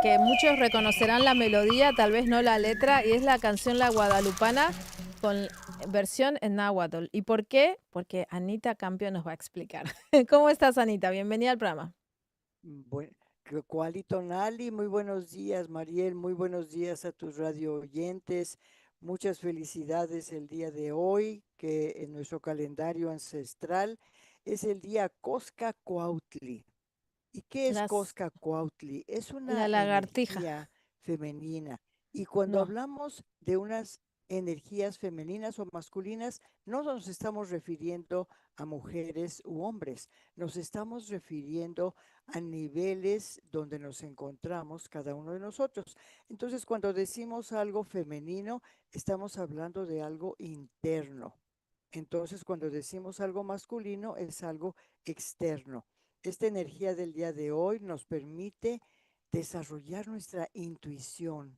que muchos reconocerán la melodía, tal vez no la letra, y es la canción La Guadalupana con versión en náhuatl. ¿Y por qué? Porque Anita Campio nos va a explicar. ¿Cómo estás, Anita? Bienvenida al programa. Bueno, Cualito Nali, muy buenos días, Mariel, muy buenos días a tus radio oyentes. Muchas felicidades el día de hoy, que en nuestro calendario ancestral es el día Cosca Cuautli. ¿Y qué es Las, Cosca Cuautli? Es la una lagartija. energía femenina. Y cuando No. hablamos de unas energías femeninas o masculinas, no nos estamos refiriendo a mujeres u hombres, nos estamos refiriendo a niveles donde nos encontramos cada uno de nosotros. Entonces, cuando decimos algo femenino, estamos hablando de algo interno. Entonces, cuando decimos algo masculino, es algo externo. Esta energía del día de hoy nos permite desarrollar nuestra intuición,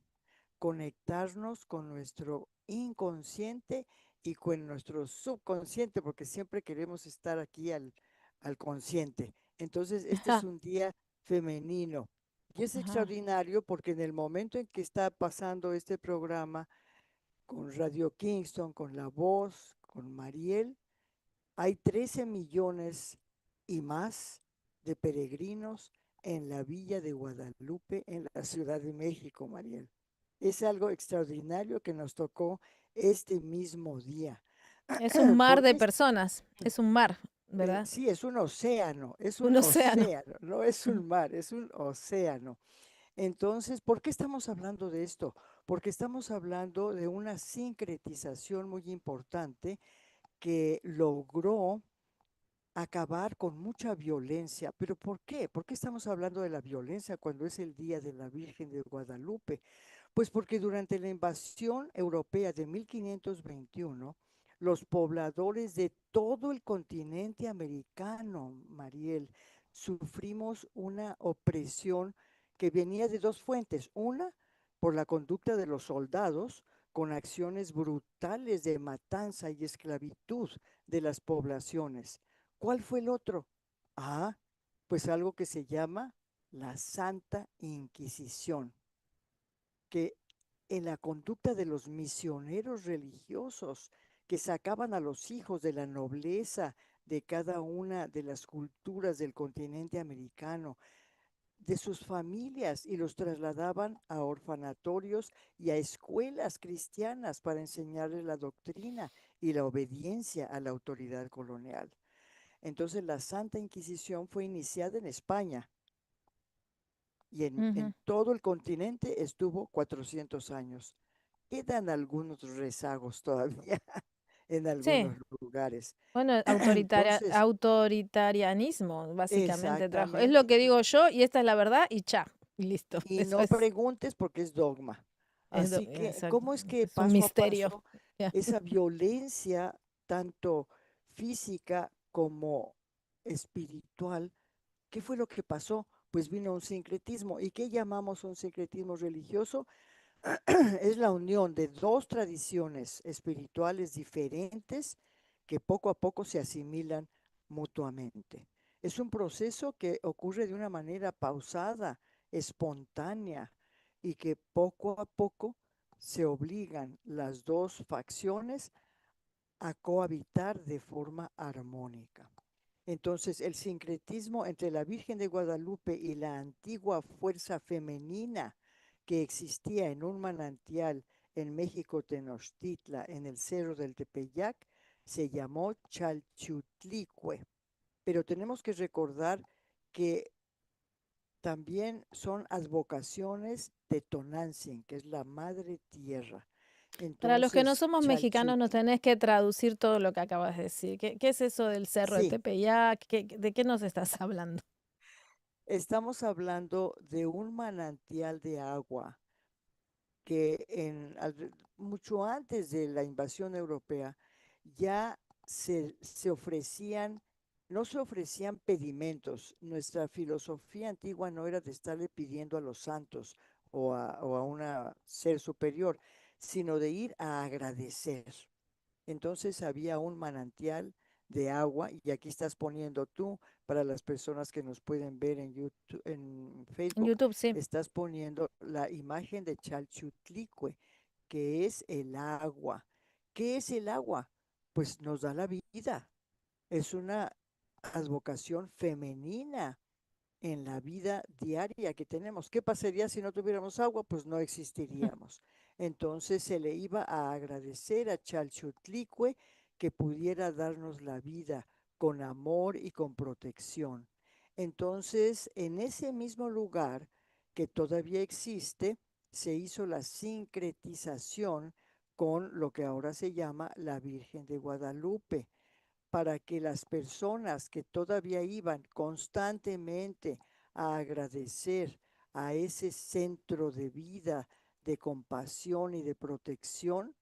conectarnos con nuestro inconsciente y con nuestro subconsciente, porque siempre queremos estar aquí al consciente. Entonces, este es Ajá, un día femenino y es ajá. extraordinario porque en el momento en que está pasando este programa con Radio Kingston, con La Voz, con Mariel, hay 13 millones y más de peregrinos en la Villa de Guadalupe, en la Ciudad de México, Mariel. Es algo extraordinario que nos tocó este mismo día. Es un mar ¿Por de qué? personas. Es un mar, ¿verdad? Sí, es Un un océano. océano, no es un mar, es un océano. Entonces, ¿por qué estamos hablando de esto? Porque estamos hablando de una sincretización muy importante que logró acabar con mucha violencia. ¿Pero por qué? ¿Por qué estamos hablando de la violencia cuando es el Día de la Virgen de Guadalupe? Pues porque durante la invasión europea de 1521, los pobladores de todo el continente americano, Mariel, sufrimos una opresión que venía de dos fuentes. Una, por la conducta de los soldados, con acciones brutales de matanza y esclavitud de las poblaciones. ¿Cuál fue el otro? Ah, pues algo que se llama la Santa Inquisición, que en la conducta de los misioneros religiosos que sacaban a los hijos de la nobleza de cada una de las culturas del continente americano, de sus familias y los trasladaban a orfanatorios y a escuelas cristianas para enseñarles la doctrina y la obediencia a la autoridad colonial. Entonces la Santa Inquisición fue iniciada en España y en Ujú. todo el continente estuvo 400 años. Quedan algunos rezagos todavía en Sí. algunos lugares. Bueno, Entonces, autoritarianismo, básicamente trajo. Es lo exactamente, que digo yo y esta es la verdad y cha, y listo. y Eso no preguntes porque es dogma. Así que, exacto, ¿cómo es que es un paso a misterio. paso Ya. esa violencia, tanto física como espiritual? ¿Qué fue lo que pasó? Pues vino un sincretismo. ¿Y qué llamamos un sincretismo religioso? Es la unión de dos tradiciones espirituales diferentes que poco a poco se asimilan mutuamente. Es un proceso que ocurre de una manera pausada, espontánea, y que poco a poco se obligan las dos facciones a cohabitar de forma armónica. Entonces, el sincretismo entre la Virgen de Guadalupe y la antigua fuerza femenina que existía en un manantial en México Tenochtitlan, en el Cerro del Tepeyac, se llamó Chalchutlicue. Pero tenemos que recordar que también son advocaciones de Tonantzin, que es la madre tierra. Para los que no Entonces, somos mexicanos, nos Chalchutli, tenés que traducir todo lo que acabas de decir. ¿Qué es eso del Cerro de sí, Tepeyac? ¿De qué nos estás hablando? estamos hablando de un manantial de agua que mucho antes de la invasión europea ya se ofrecían, no se ofrecían pedimentos. Nuestra filosofía antigua no era de estarle pidiendo a los santos o a un ser superior, sino de ir a agradecer. Entonces había un manantial de agua, y aquí estás poniendo tú, para las personas que nos pueden ver en YouTube, en En Facebook, YouTube, sí. estás poniendo la imagen de Chalchutlicue, que es el agua. ¿Qué es el agua? Pues nos da la vida. Es una advocación femenina en la vida diaria que tenemos. ¿Qué pasaría si no tuviéramos agua? Pues no existiríamos. Entonces se le iba a agradecer a Chalchutlicue que pudiera darnos la vida con amor y con protección. Entonces, en ese mismo lugar que todavía existe, se hizo la sincretización con lo que ahora se llama la Virgen de Guadalupe, para que las personas que todavía iban constantemente a agradecer a ese centro de vida, de compasión y de protección,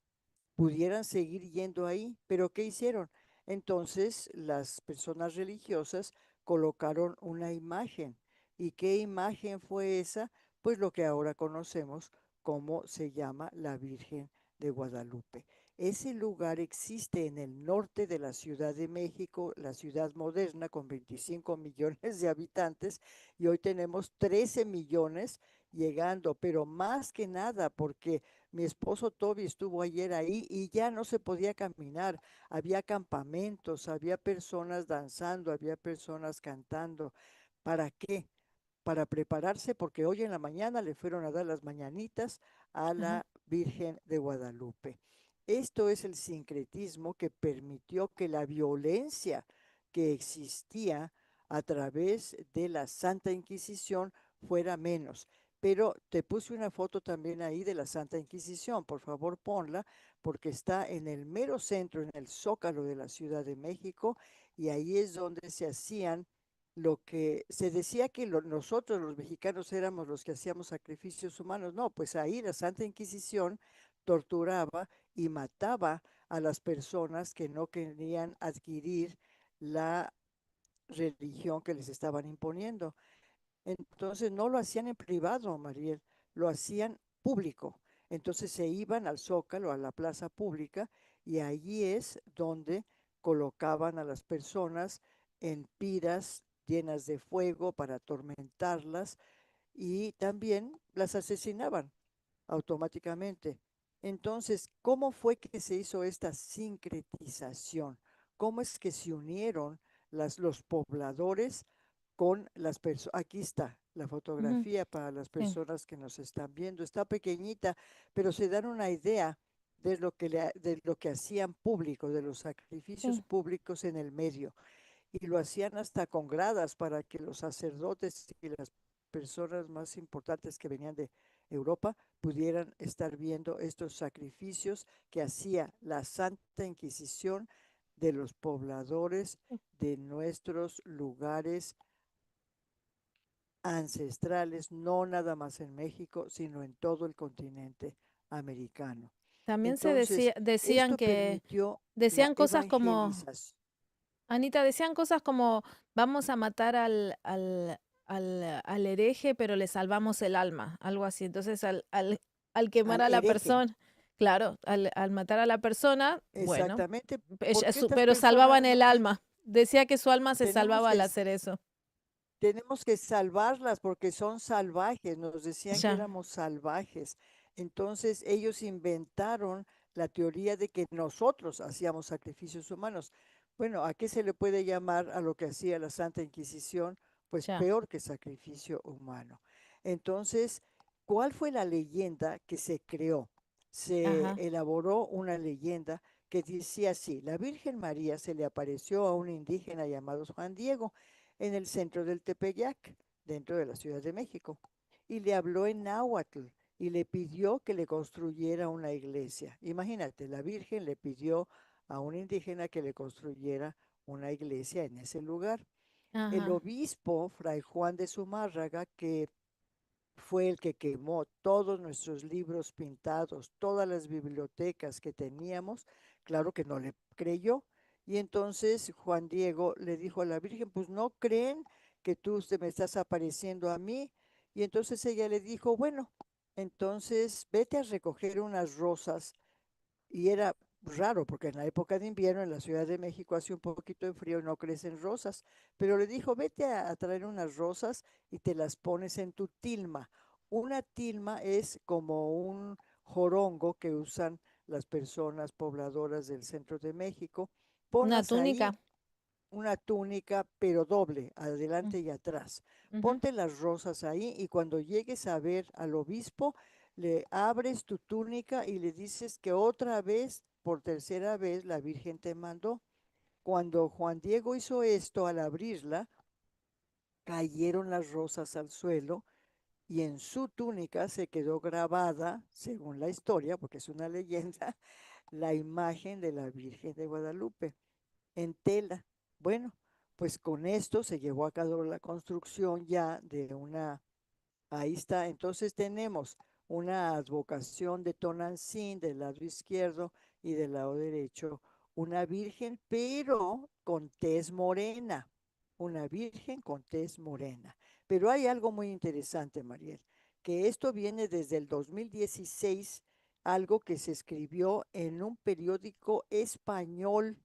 pudieran seguir yendo ahí. Pero ¿qué hicieron? Entonces las personas religiosas colocaron una imagen. ¿Y qué imagen fue esa? Pues lo que ahora conocemos como se llama la Virgen de Guadalupe. Ese lugar existe en el norte de la Ciudad de México, la ciudad moderna con 25 millones de habitantes, y hoy tenemos 13 millones llegando, pero más que nada porque mi esposo Toby estuvo ayer ahí y ya no se podía caminar. Había campamentos, había personas danzando, había personas cantando. ¿Para qué? Para prepararse porque hoy en la mañana le fueron a dar las mañanitas a Ajá. la Virgen de Guadalupe. Esto es el sincretismo que permitió que la violencia que existía a través de la Santa Inquisición fuera menos. Pero te puse una foto también ahí de la Santa Inquisición, por favor ponla, porque está en el mero centro, en el zócalo de la Ciudad de México, y ahí es donde se hacían lo que se decía que nosotros los mexicanos éramos los que hacíamos sacrificios humanos. No, pues ahí la Santa Inquisición torturaba y mataba a las personas que no querían adquirir la religión que les estaban imponiendo. Entonces no lo hacían en privado, Mariel, lo hacían público. Entonces se iban al Zócalo, a la plaza pública, y allí es donde colocaban a las personas en piras llenas de fuego para atormentarlas, y también las asesinaban automáticamente. Entonces, ¿cómo fue que se hizo esta sincretización? ¿Cómo es que se unieron los pobladores con las personas? Aquí está la Ujú, fotografía para las sí. personas que nos están viendo. Está pequeñita, pero se dan una idea de lo que hacían público, de los sacrificios Sí. públicos en el medio, y lo hacían hasta con gradas para que los sacerdotes y las personas más importantes que venían de Europa pudieran estar viendo estos sacrificios que hacía la Santa Inquisición de los pobladores de nuestros lugares ancestrales, no nada más en México, sino en todo el continente americano. También se Entonces, decían esto que, permitió la decían cosas como, evangelización. Anita, decían cosas como, vamos a matar al hereje, pero le salvamos el alma, algo así. Entonces, al quemar Al a la hereje. persona, claro, al matar a la persona, bueno, Exactamente, porque estas pero salvaban personas no el alma. Decía que su alma se tenemos salvaba al que, hacer eso. tenemos que salvarlas porque son salvajes, nos decían que Ya, éramos salvajes. Entonces ellos inventaron la teoría de que nosotros hacíamos sacrificios humanos. Bueno, ¿a qué se le puede llamar a lo que hacía la Santa Inquisición? Pues ya, peor que sacrificio humano. Entonces, ¿cuál fue la leyenda que se creó? Se ajá, elaboró una leyenda que decía así: la Virgen María se le apareció a un indígena llamado Juan Diego en el centro del Tepeyac, dentro de la Ciudad de México, y le habló en náhuatl y le pidió que le construyera una iglesia. Imagínate, la Virgen le pidió a un indígena que le construyera una iglesia en ese lugar. El ajá, obispo, Fray Juan de Zumárraga, que fue el que quemó todos nuestros libros pintados, todas las bibliotecas que teníamos, claro que no le creyó. Y entonces Juan Diego le dijo a la Virgen, pues no creen que tú te me estás apareciendo a mí. Y entonces ella le dijo, bueno, entonces vete a recoger unas rosas, y era raro, porque en la época de invierno en la Ciudad de México hace un poquito de frío y no crecen rosas, pero le dijo, vete a traer unas rosas y te las pones en tu tilma. Una tilma es como un jorongo que usan las personas pobladoras del centro de México. Una Ponlas túnica. ahí, una túnica, pero doble, Mm, adelante y atrás. ujú. Ponte las rosas ahí y cuando llegues a ver al obispo, le abres tu túnica y le dices que otra vez, por tercera vez, la Virgen te mandó. Cuando Juan Diego hizo esto, al abrirla, cayeron las rosas al suelo y en su túnica se quedó grabada, según la historia, porque es una leyenda, la imagen de la Virgen de Guadalupe en tela. Bueno, pues con esto se llevó a cabo la construcción ya de una, ahí está, entonces tenemos una advocación de Tonantzin del lado izquierdo y del lado derecho, una virgen, pero con tez morena, una virgen con tez morena. Pero hay algo muy interesante, Mariel, que esto viene desde el 2016, algo que se escribió en un periódico español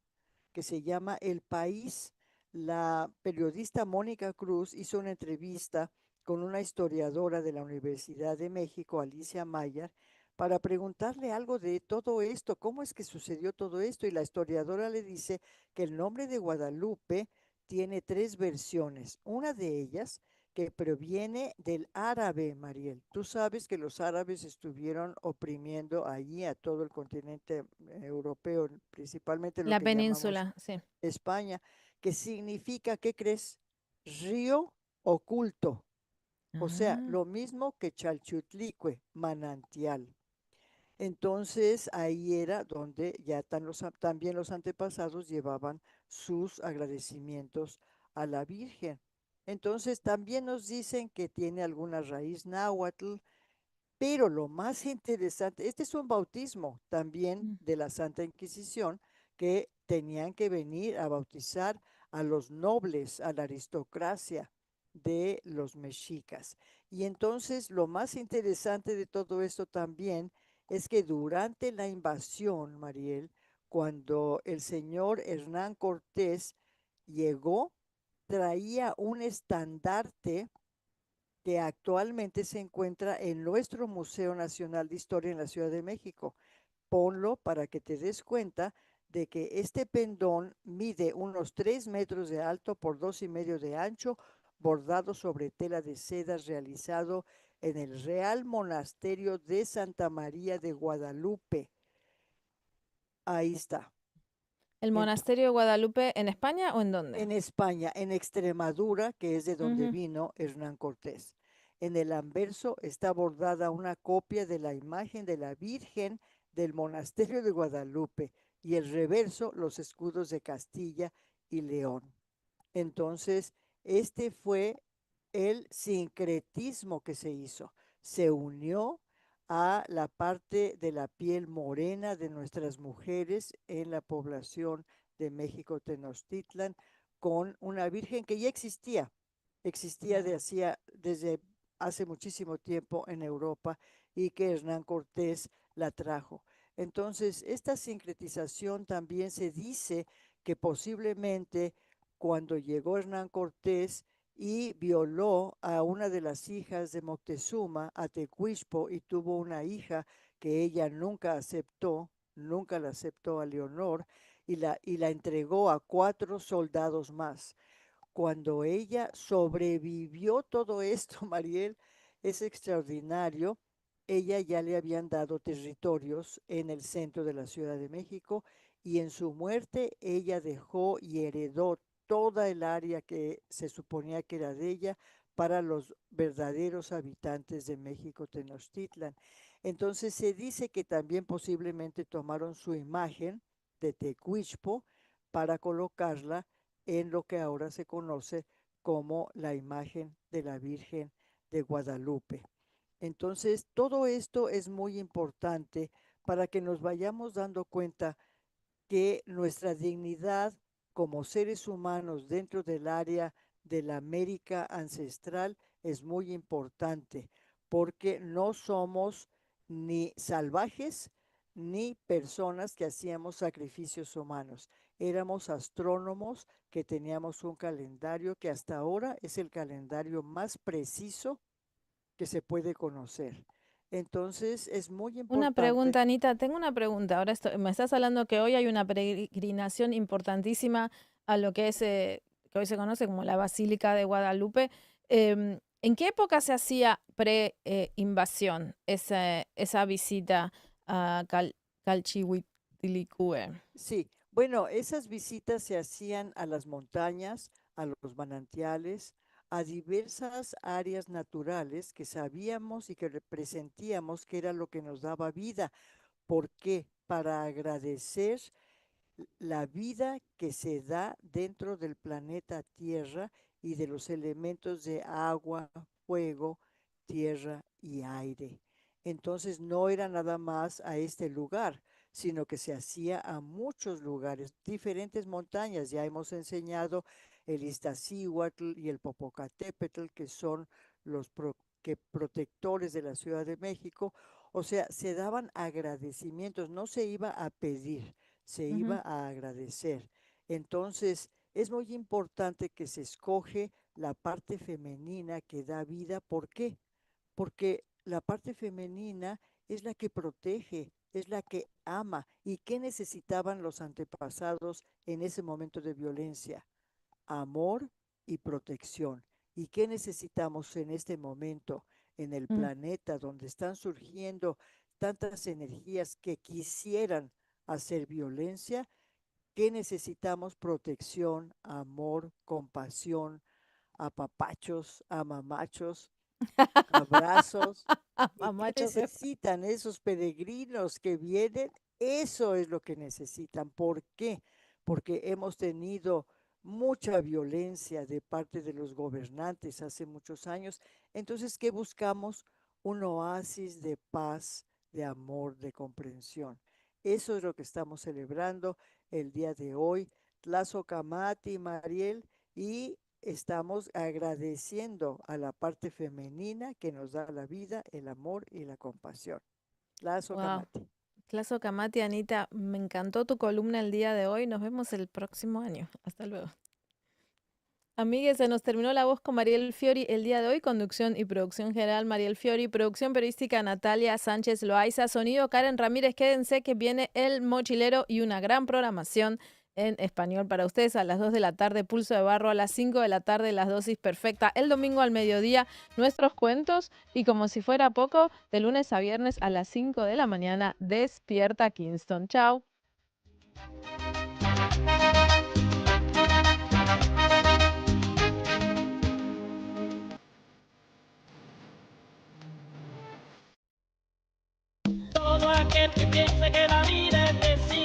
que se llama El País. La periodista Mónica Cruz hizo una entrevista con una historiadora de la Universidad de México, Alicia Mayer, para preguntarle algo de todo esto, cómo es que sucedió todo esto. Y la historiadora le dice que el nombre de Guadalupe tiene tres versiones. Una de ellas que proviene del árabe, Mariel. Tú sabes que los árabes estuvieron oprimiendo allí a todo el continente europeo, principalmente lo La que llamamos península, sí. España, que significa, ¿qué crees? Río oculto. O sea, Ah, lo mismo que Chalchutlicue, manantial. Entonces ahí era donde ya también los antepasados llevaban sus agradecimientos a la Virgen. Entonces también nos dicen que tiene alguna raíz náhuatl, pero lo más interesante, este es un bautismo también mm. de la Santa Inquisición, que tenían que venir a bautizar a los nobles, a la aristocracia de los mexicas. Y entonces lo más interesante de todo esto también es que durante la invasión, Mariel, cuando el señor Hernán Cortés llegó, traía un estandarte que actualmente se encuentra en nuestro Museo Nacional de Historia en la Ciudad de México. Ponlo para que te des cuenta de que este pendón mide unos 3 metros de alto por 2,5 de ancho, bordado sobre tela de seda, realizado en el Real Monasterio de Santa María de Guadalupe. Ahí está. ¿El En, monasterio de Guadalupe en España o en dónde? en España, en Extremadura, que es de donde Ujú. vino Hernán Cortés. En el anverso está bordada una copia de la imagen de la Virgen del monasterio de Guadalupe y el reverso los escudos de Castilla y León. Entonces, este fue el sincretismo que se hizo. Se unió a la parte de la piel morena de nuestras mujeres en la población de México Tenochtitlan con una virgen que ya existía desde hace muchísimo tiempo en Europa y que Hernán Cortés la trajo. Entonces, esta sincretización también se dice que posiblemente cuando llegó Hernán Cortés y violó a una de las hijas de Moctezuma, a Tecuixpo, y tuvo una hija que ella nunca aceptó, nunca la aceptó a Leonor, y la entregó a 4 soldados más. Cuando ella sobrevivió todo esto, Mariel, es extraordinario. Ella ya le habían dado territorios en el centro de la Ciudad de México y en su muerte ella dejó y heredó toda el área que se suponía que era de ella para los verdaderos habitantes de México Tenochtitlan. Entonces se dice que también posiblemente tomaron su imagen de Tecuichpo para colocarla en lo que ahora se conoce como la imagen de la Virgen de Guadalupe. Entonces, todo esto es muy importante para que nos vayamos dando cuenta que nuestra dignidad como seres humanos dentro del área de la América ancestral es muy importante, porque no somos ni salvajes ni personas que hacíamos sacrificios humanos. Éramos astrónomos que teníamos un calendario que hasta ahora es el calendario más preciso que se puede conocer. Entonces es muy Una importante. pregunta, Anita, tengo una pregunta. Ahora me estás hablando que hoy hay una peregrinación importantísima a lo que es, que hoy se conoce como la Basílica de Guadalupe. ¿En qué época se hacía pre-invasión esa visita a Calchihuitlicue? Sí, bueno, esas visitas se hacían a las montañas, a los manantiales, a diversas áreas naturales que sabíamos y que presentíamos que era lo que nos daba vida. ¿Por qué? Para agradecer la vida que se da dentro del planeta Tierra y de los elementos de agua, fuego, tierra y aire. Entonces no era nada más a este lugar, sino que se hacía a muchos lugares, diferentes montañas. Ya hemos enseñado el Iztaccíhuatl y el Popocatépetl, que son los protectores de la Ciudad de México. O sea, se daban agradecimientos, no se iba a pedir, se Ujú, iba a agradecer. Entonces, es muy importante que se escoge la parte femenina que da vida. ¿Por qué? Porque la parte femenina es la que protege, es la que ama. ¿Y qué necesitaban los antepasados en ese momento de violencia? Amor y protección. ¿Y qué necesitamos en este momento en el mm. planeta donde están surgiendo tantas energías que quisieran hacer violencia? ¿Qué necesitamos? Protección, amor, compasión, apapachos, amamachos, abrazos. ¿Y qué Mamacho se necesitan esos peregrinos que vienen? Eso es lo que necesitan. ¿Por qué? Porque hemos tenido mucha violencia de parte de los gobernantes hace muchos años. Entonces, ¿qué buscamos? Un oasis de paz, de amor, de comprensión. Eso es lo que estamos celebrando el día de hoy. Tlazocamati, Mariel, y estamos agradeciendo a la parte femenina que nos da la vida, el amor y la compasión. Lazo Wow. Camati. Claso Camati, Anita, me encantó tu columna el día de hoy. Nos vemos el próximo año. Hasta luego. Amigues, se nos terminó la voz con Mariel Fiori el día de hoy. Conducción y producción general Mariel Fiori. Producción periodística Natalia Sánchez Loaiza. Sonido Karen Ramírez. Quédense que viene El Mochilero y una gran programación en español para ustedes a las 2 de la tarde. Pulso de Barro a las 5 de la tarde. Las dosis perfecta. El domingo al mediodía nuestros cuentos. Y como si fuera poco, de lunes a viernes a las 5 de la mañana. Despierta Kingston. Chao. Todo aquel que piense que la vida es decir